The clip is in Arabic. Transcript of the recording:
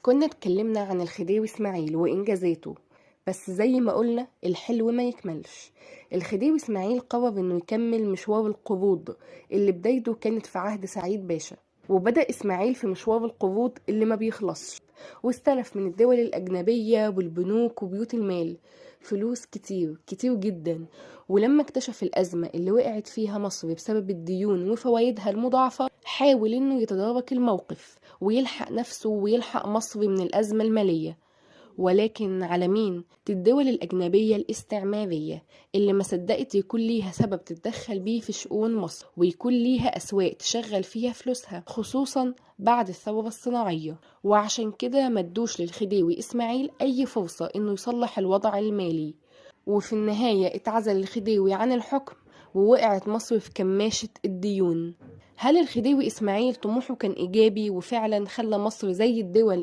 كنا اتكلمنا عن الخديوي اسماعيل وإنجازاته، بس زي ما قلنا الحلو ما يكملش. الخديوي اسماعيل قرر انه يكمل مشوار القروض اللي بدايته كانت في عهد سعيد باشا، وبدأ اسماعيل في مشوار القروض اللي ما بيخلصش، واستلف من الدول الأجنبية والبنوك وبيوت المال فلوس كتير كتير جدا. ولما اكتشف الأزمة اللي وقعت فيها مصر بسبب الديون وفوائدها المضاعفة، حاول انه يتدارك الموقف ويلحق نفسه ويلحق مصر من الأزمة المالية. ولكن على مين؟ الدول الأجنبية الاستعمارية اللي ما صدقت يكون ليها سبب تتدخل بيه في شؤون مصر، ويكون ليها أسواق تشغل فيها فلوسها، خصوصا بعد الثورة الصناعية. وعشان كده مدوش للخديوي إسماعيل أي فرصة إنه يصلح الوضع المالي، وفي النهاية اتعزل الخديوي عن الحكم، ووقعت مصر في كماشة الديون. هل الخديوي إسماعيل طموحه كان إيجابي وفعلا خلى مصر زي الدول